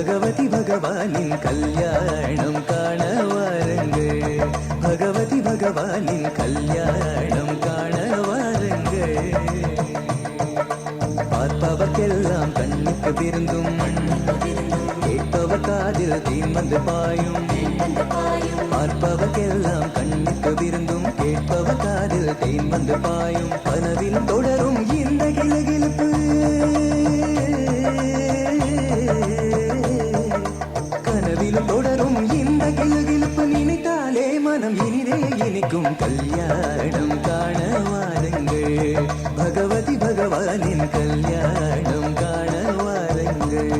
பகவதி பகவானின் கல்யாணம் காண வாருங்கள். பகவதி பகவானின் கல்யாணம் காண வாருங்கள். பார்ப்பவர்க்கெல்லாம் கண்ணுக்கு விருந்தும், கேட்பவர் காதில் தேன் வந்து பாயும். பார்ப்பவர்க்கெல்லாம் கண்ணுக்கு விருந்தும், கேட்பவர் காதில் தேன் வந்து பாயும். கனவில் தொடரும் இந்த கிளுகிழுப்பு, கனவிலும் தொடரும் இந்த கிளுகிழுப்பு, நினைத்தாலே மனம் இனிதே இனிக்கும். கல்யாணம் காண வாருங்கள். பகவதி பகவானின் கல்யாணம் காண வாருங்கள்.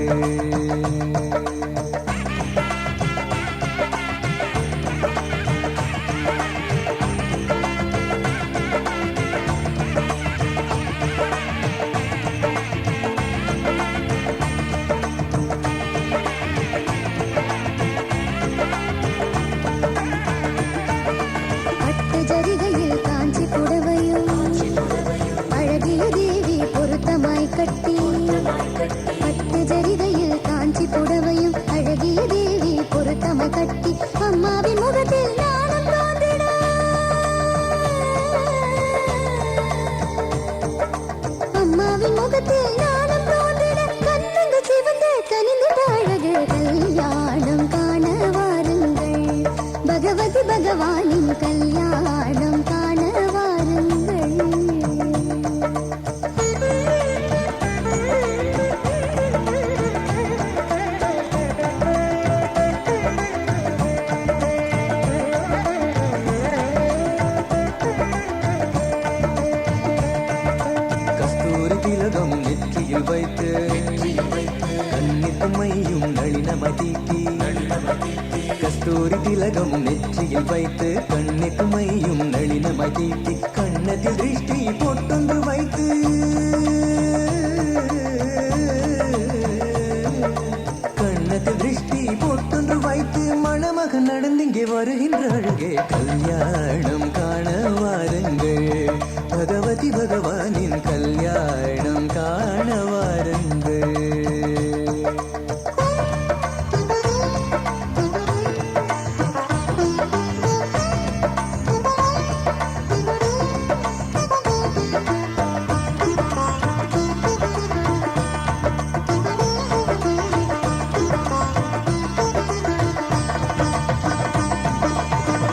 பட்டு ஜரிகையில் காஞ்சி புடவையும் அழகிய தேவி பொருத்தமை கட்டி அம்மாவின் முகத்தில் நானும் தோன்றிட, அம்மாவின் முகத்தில் நானும் தோன்றிட, கண்ணங்க சிவந்த கனிந்த அழகு. கல்யாணம் காண வாருங்கள். பகவதி பகவானின் கல்யாணம் காண வாருங்கள். நெற்றியில் வைத்து கண்ணித்துமையும் நளினமதிக்கு, கஸ்தூரி திலகம் நெற்றியில் வைத்து கண்ணித்துமையும் நளினமதிக்கு, கண்ணத்தில் திருஷ்டி பொட்டொன்று வைத்து, கண்ணத்தில் திருஷ்டி பொட்டொன்று வைத்து, மணமகன் நடந்திங்கே வருகின்ற அழகே. கல்யாணம் காண வாருங்கள். பகவதி பகவானின் கல்யாணம் காண வாருங்கள்.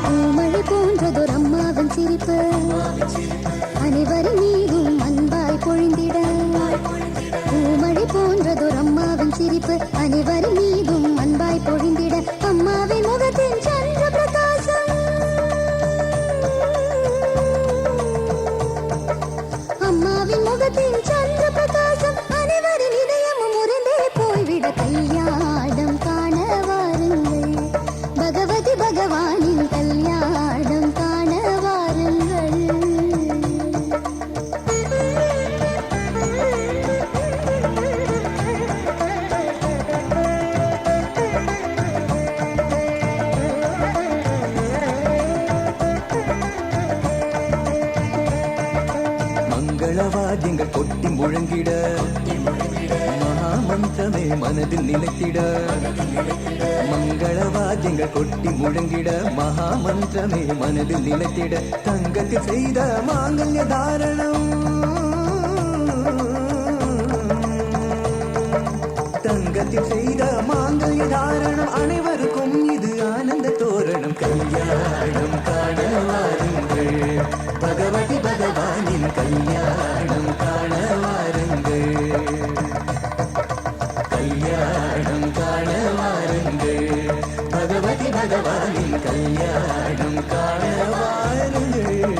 பூமழை போன்றதொரு அம்மாவின் சிரிப்பு அனைவரின் மீதும் அன்பாய் பொழிந்திட. பூமழை போன்றதொரு அம்மாவின் சிரிப்பு அனைவரின் மீதும் அன்பாய் பொழிந்திட. அம்மாவின் முகத்தின் சந்திர பிரகாசம், அம்மாவின் முகத்தின் சந்திர பிரகாசம், அனைவரின் இதயமும் உறைந்தே போய்விட. கல்யாணம் காண வாருங்கள். பகவதி பகவானின் கல்யாணம் காண வாருங்கள். மங்களவாத்தியங்கள் கொட்டி முழங்கிட, மகாமந்திரமே மனதில் நிலைத்திட. மங்களவாத்தியங்கள் கொட்டி முழங்கிட, மகாமந்திரமே மனதில் நிலைத்திட. தங்கத்தில் செய்த மாங்கல்ய தாரணம், தங்கத்தில் செய்த மாங்கல்ய தாரணம், அனைவருக்கும் இது ஆனந்த தோரணம். கல்யாணம் காண வாருங்கள். பகவதி பகவானின் கல்யாணம் காண வாருங்கள். கல்யாணம் காண வாருங்கள். பகவதி பகவானின் கல்யாணம் காண வாருங்கள்.